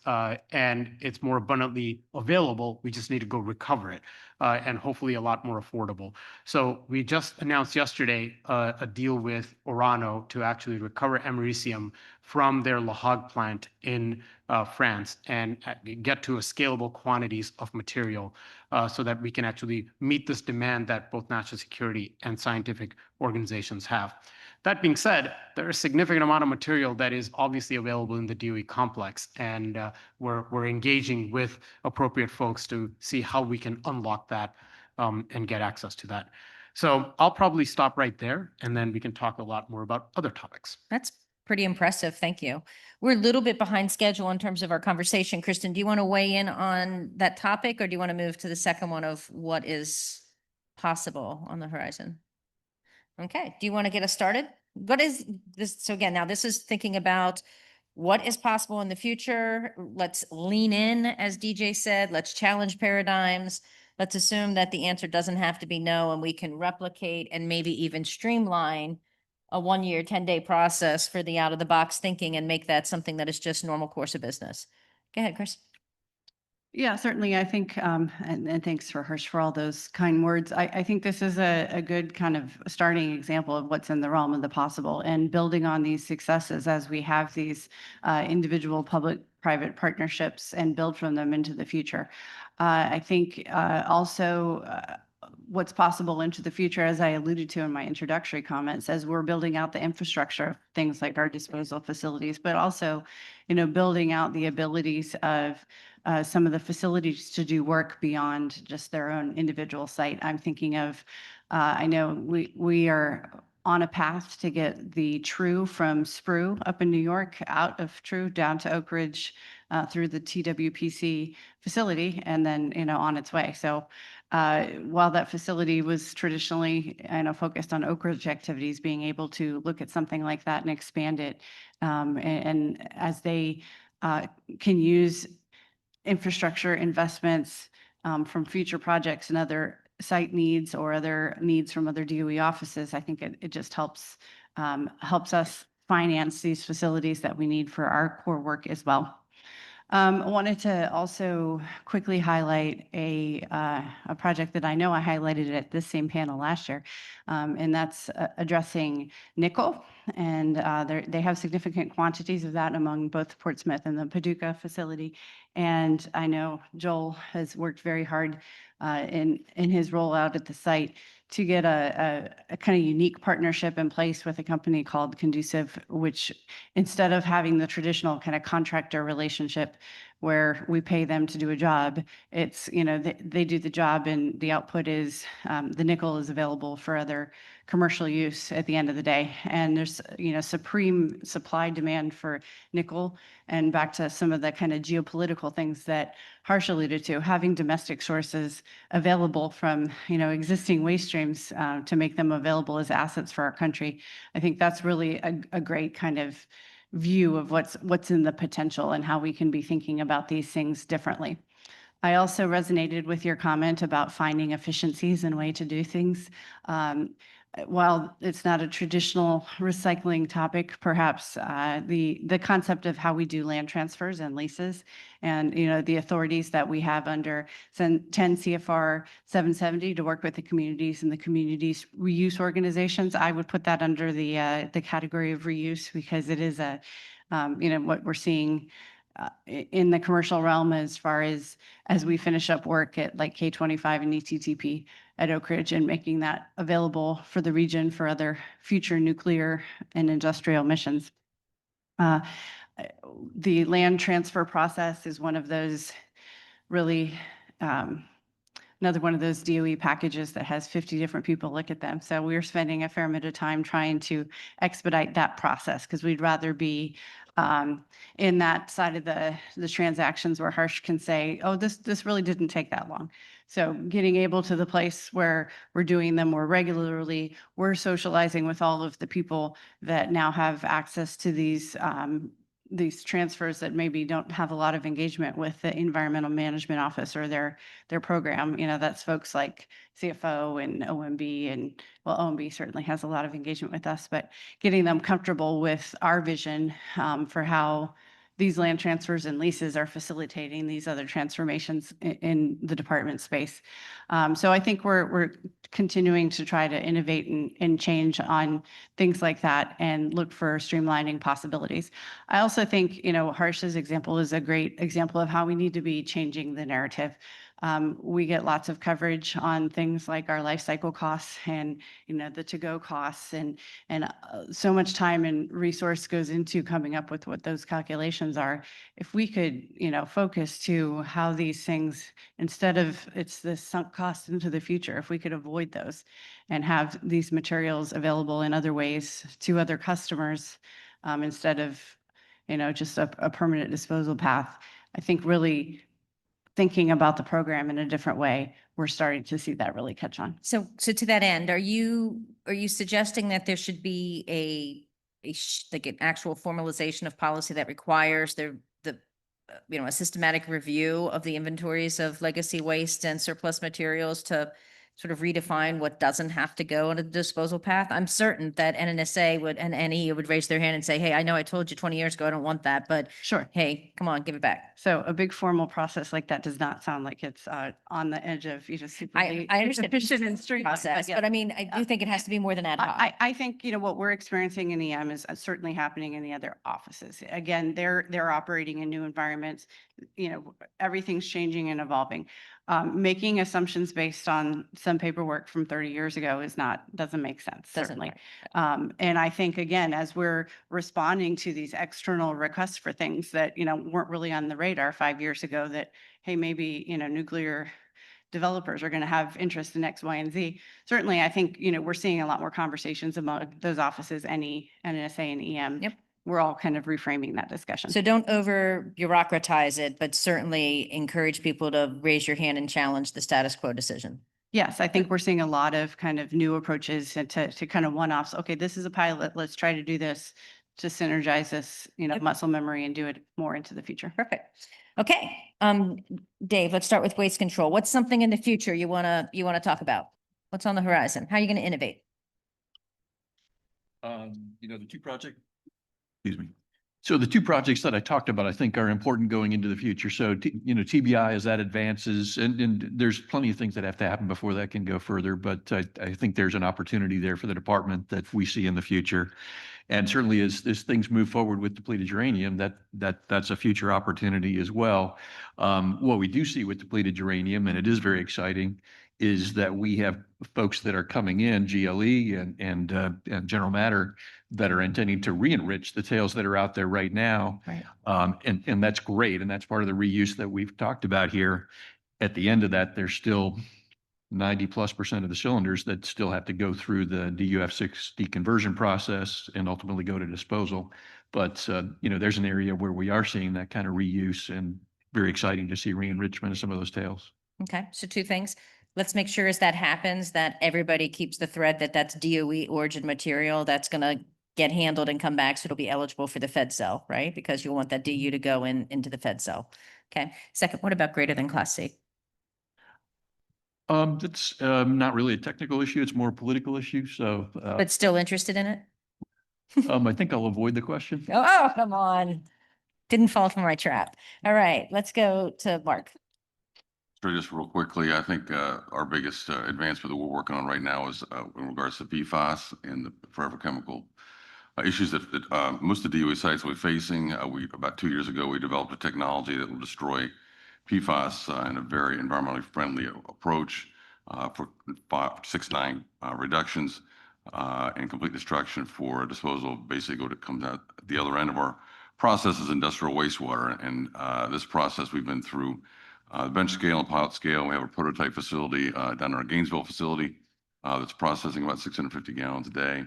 and it's more abundantly available. We just need to go recover it, and hopefully a lot more affordable. So we just announced yesterday a deal with Orano to actually recover americium from their Le Hague plant in France and get to a scalable quantities of material so that we can actually meet this demand that both national security and scientific organizations have. That being said, there is a significant amount of material that is obviously available in the DOE complex, and we're engaging with appropriate folks to see how we can unlock that and get access to that. So I'll probably stop right there, and then we can talk a lot more about other topics. That's pretty impressive. Thank you. We're a little bit behind schedule in terms of our conversation. Kristen, do you want to weigh in on that topic, or do you want to move to the second one of what is possible on the horizon? Okay. Do you want to get us started? What is this? So again, now this is thinking about what is possible in the future. Let's lean in, as DJ said. Let's challenge paradigms. Let's assume that the answer doesn't have to be no, and we can replicate and maybe even streamline a 1 year, 10-day process for the out of the box thinking and make that something that is just normal course of business. Go ahead, Chris. Yeah, certainly. I think, and thanks for Hirsch for all those kind words. I think this is a good kind of starting example of what's in the realm of the possible, and building on these successes as we have these individual public-private partnerships and build from them into the future. I think also what's possible into the future, as I alluded to in my introductory comments, as we're building out the infrastructure, things like our disposal facilities, but also, building out the abilities of some of the facilities to do work beyond just their own individual site. I'm thinking of, I know we are on a path to get the TRU from SPRU up in New York, out of TRU down to Oak Ridge through the TWPC facility, and then, on its way. So while that facility was traditionally, focused on Oak Ridge activities, being able to look at something like that and expand it, and as they can use infrastructure investments from future projects and other site needs or other needs from other DOE offices, I think it just helps us finance these facilities that we need for our core work as well. I wanted to also quickly highlight a project that I know I highlighted at this same panel last year, and that's addressing nickel. And they have significant quantities of that among both Portsmouth and the Paducah facility. And I know Joel has worked very hard in his rollout at the site to get a kind of unique partnership in place with a company called Conducive, which, instead of having the traditional kind of contractor relationship where we pay them to do a job, it's, they do the job and the output is the nickel is available for other commercial use at the end of the day. And there's, supreme supply demand for nickel. And back to some of the kind of geopolitical things that Harsh alluded to, having domestic sources available from, existing waste streams to make them available as assets for our country. I think that's really a great kind of view of what's in the potential and how we can be thinking about these things differently. I also resonated with your comment about finding efficiencies and way to do things. While it's not a traditional recycling topic, perhaps the concept of how we do land transfers and leases and, the authorities that we have under 10 CFR 770 to work with the communities and the communities reuse organizations, I would put that under the category of reuse because it is what we're seeing in the commercial realm as far as we finish up work at like K25 and ETTP at Oak Ridge and making that available for the region for other future nuclear and industrial missions. The land transfer process is one of those really, another one of those DOE packages that has 50 different people look at them. So we're spending a fair amount of time trying to expedite that process because we'd rather be in that side of the transactions where Harsh can say, oh, this really didn't take that long. So getting able to the place where we're doing them more regularly, we're socializing with all of the people that now have access to these transfers that maybe don't have a lot of engagement with the environmental management office or their program. That's folks like CFO and OMB and OMB certainly has a lot of engagement with us, but getting them comfortable with our vision for how these land transfers and leases are facilitating these other transformations in the department space. So I think we're continuing to try to innovate and change on things like that and look for streamlining possibilities. I also think, Harsh's example is a great example of how we need to be changing the narrative. We get lots of coverage on things like our life cycle costs and, the to-go costs and so much time and resource goes into coming up with what those calculations are. If we could, focus to how these things, instead of it's the sunk cost into the future, if we could avoid those and have these materials available in other ways to other customers instead of, just a permanent disposal path, I think really thinking about the program in a different way, we're starting to see that really catch on. So to that end, are you suggesting that there should be like an actual formalization of policy that requires a systematic review of the inventories of legacy waste and surplus materials to sort of redefine what doesn't have to go on a disposal path? I'm certain that NNSA and NE would raise their hand and say, hey, I know I told you 20 years ago, I don't want that, but Sure. hey, come on, give it back. So a big formal process like that does not sound like it's on the edge of, super I understand efficient and strict process, but I mean, I do think it has to be more than ad hoc. I think, what we're experiencing in EM is certainly happening in the other offices. Again, they're operating in new environments. Everything's changing and evolving. Making assumptions based on some paperwork from 30 years ago doesn't make sense, certainly. And I think, again, as we're responding to these external requests for things that, weren't really on the radar 5 years ago that, hey, maybe, nuclear developers are going to have interest in X, Y, and Z. Certainly, I think, we're seeing a lot more conversations among those offices, NE, NNSA, and EM. Yep. We're all kind of reframing that discussion. So don't over bureaucratize it, but certainly encourage people to raise your hand and challenge the status quo decision. Yes, I think we're seeing a lot of kind of new approaches to kind of one-offs. Okay, this is a pilot. Let's try to do this to synergize this, muscle memory and do it more into the future. Perfect. Okay. Dave, let's start with waste control. What's something in the future you wanna talk about? What's on the horizon? How are you going to innovate? The two projects. Excuse me. So the two projects that I talked about, I think are important going into the future. So, TBI as that advances and there's plenty of things that have to happen before that can go further. But I think there's an opportunity there for the department that we see in the future. And certainly as things move forward with depleted uranium, that's a future opportunity as well. What we do see with depleted uranium, and it is very exciting, is that we have folks that are coming in, GLE and General Matter, that are intending to re-enrich the tails that are out there right now. Right. And that's great. And that's part of the reuse that we've talked about here. At the end of that, there's still 90+% of the cylinders that still have to go through the DUF6 deconversion process and ultimately go to disposal. But, there's an area where we are seeing that kind of reuse, and very exciting to see re-enrichment of some of those tails. Okay, so two things. Let's make sure as that happens, that everybody keeps the thread that that's DOE origin material that's gonna get handled and come back, so it'll be eligible for the Fed cell, right? Because you'll want that DU to go into the Fed cell. Okay, second, what about greater than Class C? That's not really a technical issue. It's more a political issue. So But still interested in it? I think I'll avoid the question. Oh, come on. Didn't fall for my trap. All right, let's go to Mark. Sure, just real quickly, I think our biggest advancement that we're working on right now is in regards to PFAS and the forever chemical issues that most of the DOE sites we're facing. About 2 years ago, we developed a technology that will destroy PFAS in a very environmentally friendly approach for 6-9 reductions and complete destruction for disposal. Basically, what comes out at the other end of our process is industrial wastewater. And this process we've been through bench scale and pilot scale. We have a prototype facility down in our Gainesville facility that's processing about 650 gallons a day.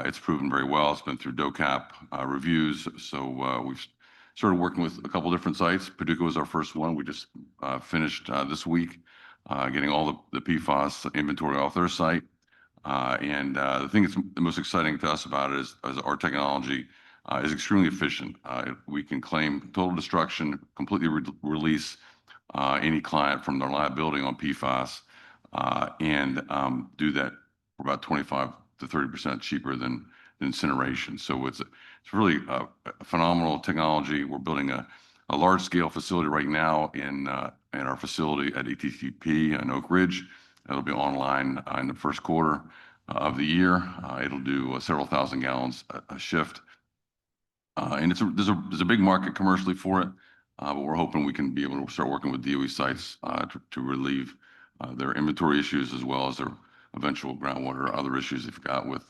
It's proven very well. It's been through DOCAP reviews. So we've started working with a couple different sites. Paducah was our first one. We just finished this week getting all the PFAS inventory off their site. And the thing that's the most exciting to us about it is our technology is extremely efficient. We can claim total destruction, completely release any client from their liability on PFAS, and do that for about 25 to 30% cheaper than incineration. So it's really a phenomenal technology. We're building a large scale facility right now in our facility at ETCP in Oak Ridge. That'll be online in the first quarter of the year. It'll do several thousand gallons a shift. And there's a big market commercially for it, but we're hoping we can be able to start working with DOE sites to relieve their inventory issues as well as their eventual groundwater or other issues they've got with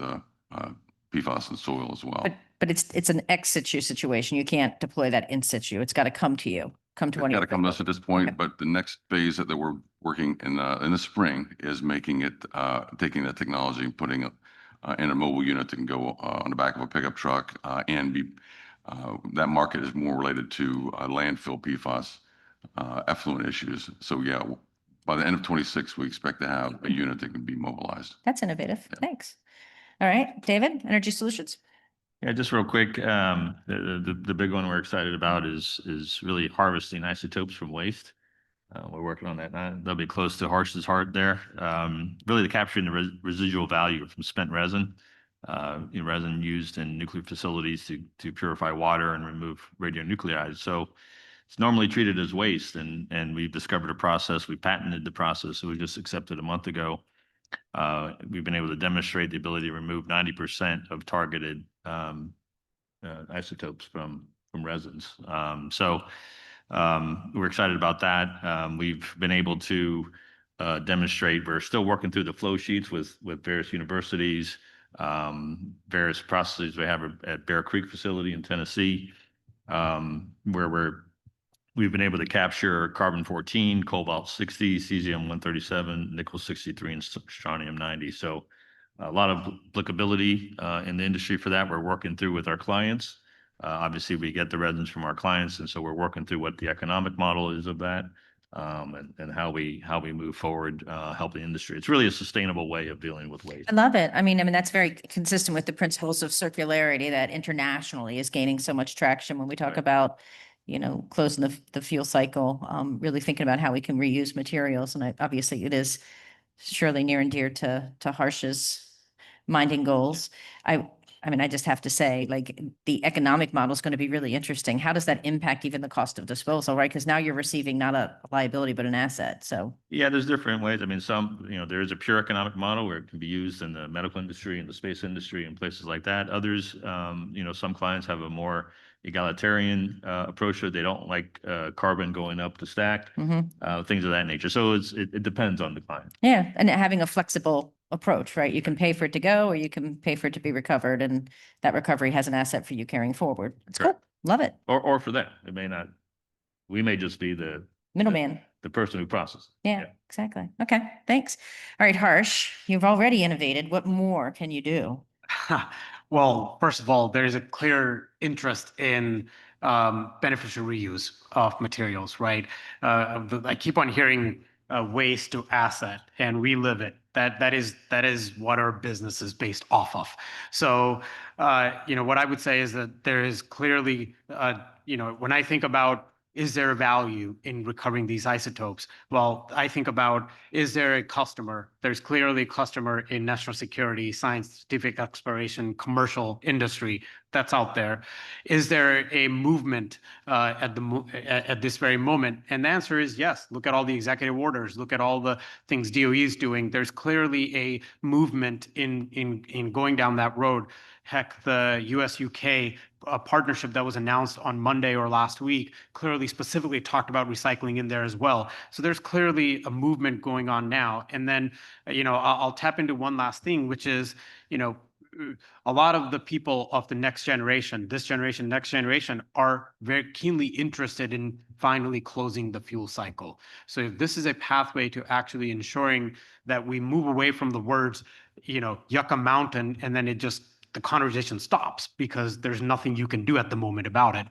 PFAS and soil as well. But it's an ex situ situation. You can't deploy that in situ. It's got to come to you, come to It's one of got your. to come to us at this point, Okay. but the next phase that we're working in the spring is making it, taking that technology and putting it in a mobile unit that can go on the back of a pickup truck and be, that market is more related to landfill PFAS effluent issues. So yeah, by the end of 26, we expect to have a unit that can be mobilized. That's innovative. Thanks. All right, David, EnergySolutions. Yeah, just real quick, the big one we're excited about is really harvesting isotopes from waste. We're working on that now. They'll be close to Harsh's heart there. Really, capturing the residual value from spent resin, resin used in nuclear facilities to purify water and remove radionuclides. So it's normally treated as waste, and we've discovered a process. We patented the process, so we just accepted a month ago. We've been able to demonstrate the ability to remove 90% of targeted isotopes from resins. So we're excited about that. We've been able to demonstrate. We're still working through the flow sheets with various universities, various processes we have at Bear Creek facility in Tennessee, where we've been able to capture carbon-14, cobalt-60, cesium-137, nickel-63, and strontium-90. So a lot of applicability in the industry for that. We're working through with our clients. Obviously, we get the resins from our clients, and so we're working through what the economic model is of that, and how we move forward, help the industry. It's really a sustainable way of dealing with waste. I love it. I mean, that's very consistent with the principles of circularity that internationally is gaining so much traction when we talk Right. about, closing the fuel cycle, really thinking about how we can reuse materials. And obviously it is surely near and dear to Harsh's mind and goals. I mean, I just have to say, like, the economic model is going to be really interesting. How does that impact even the cost of disposal, right? Because now you're receiving not a liability, but an asset. So Yeah, there's different ways. I mean, there is a pure economic model where it can be used in the medical industry and the space industry and places like that. Others, some clients have a more egalitarian approach to it. They don't like carbon going up the stack, things of that nature. So it depends on the client. yeah, and having a flexible approach, right? You can pay for it to go, or you can pay for it to be recovered, and that recovery has an asset for you carrying forward. It's cool. Correct. Love it. Or for that, it may not. We may just be the Middleman. the person who processes. Yeah, exactly. Okay, thanks. All right, Harsh, you've already innovated. What more can you do? Well, first of all, there is a clear interest in beneficial reuse of materials, right? I keep on hearing waste to asset, and we live it. That is what our business is based off of. So, what I would say is that there is clearly, when I think about is there a value in recovering these isotopes? Well, I think about, is there a customer? There's clearly a customer in national security, scientific exploration, commercial industry that's out there. Is there a movement at this very moment? And the answer is yes. Look at all the executive orders. Look at all the things DOE is doing. There's clearly a movement in going down that road. Heck, the US-UK partnership that was announced on Monday or last week clearly specifically talked about recycling in there as well. So there's clearly a movement going on now. And then, I'll tap into one last thing, which is, a lot of the people of the next generation, this generation, next generation, are very keenly interested in finally closing the fuel cycle. So if this is a pathway to actually ensuring that we move away from the words, yucca mountain, and then the conversation stops because there's nothing you can do at the moment about it,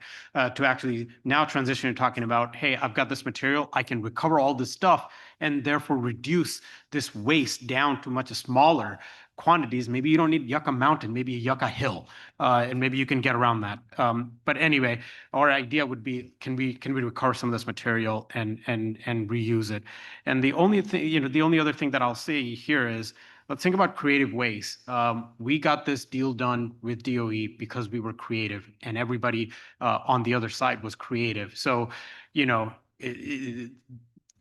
to actually now transition to talking about, hey, I've got this material, I can recover all this stuff and therefore reduce this waste down to much smaller quantities. Maybe you don't need Yucca Mountain, maybe a Yucca Hill, and maybe you can get around that. But anyway, our idea would be, can we recover some of this material and reuse it? And the only thing, the only other thing that I'll say here is, let's think about creative ways. We got this deal done with DOE because we were creative, and everybody on the other side was creative. So,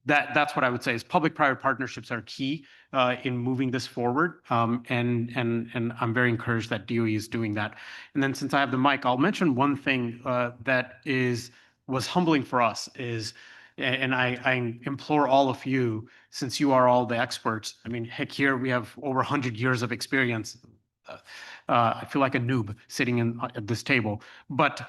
that's what I would say is public-private partnerships are key in moving this forward. And I'm very encouraged that DOE is doing that. And then since I have the mic, I'll mention one thing that was humbling for us is, and I implore all of you, since you are all the experts, I mean, heck, here we have over 100 years of experience. I feel like a noob sitting at this table, but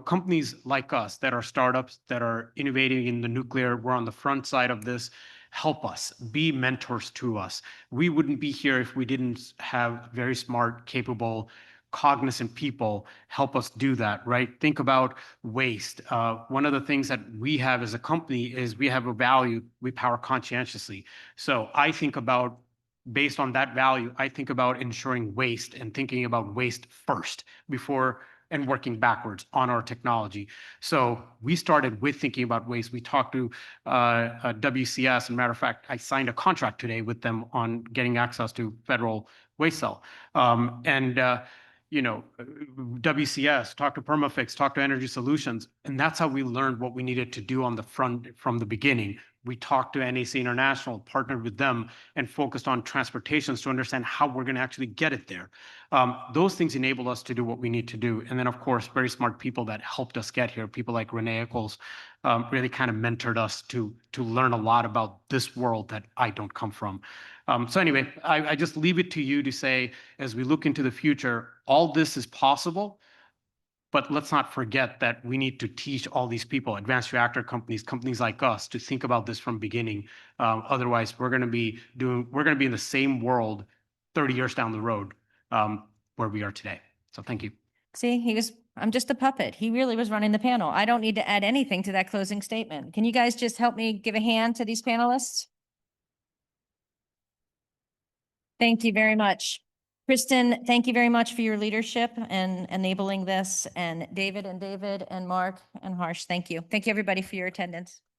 companies like us that are startups that are innovating in the nuclear, we're on the front side of this, help us, be mentors to us. We wouldn't be here if we didn't have very smart, capable, cognizant people help us do that, right? Think about waste. One of the things that we have as a company is we have a value, we power conscientiously. So I think about, based on that value, I think about ensuring waste and thinking about waste first before and working backwards on our technology. So we started with thinking about waste. We talked to WCS. As a matter of fact, I signed a contract today with them on getting access to federal waste cell. WCS, talk to Perma-Fix, talk to EnergySolutions. And that's how we learned what we needed to do on the front from the beginning. We talked to NAC International, partnered with them, and focused on transportations to understand how we're going to actually get it there. Those things enable us to do what we need to do. And then, of course, very smart people that helped us get here, people like Renee Eccles, really kind of mentored us to learn a lot about this world that I don't come from. So anyway, I just leave it to you to say, as we look into the future, all this is possible. But let's not forget that we need to teach all these people, advanced reactor companies like us, to think about this from beginning. Otherwise, we're going to be in the same world 30 years down the road where we are today. So thank you. See, I'm just a puppet. He really was running the panel. I don't need to add anything to that closing statement. Can you guys just help me give a hand to these panelists? Thank you very much. Kristen, thank you very much for your leadership and enabling this. And David and Mark and Harsh, thank you. Thank you, everybody, for your attendance.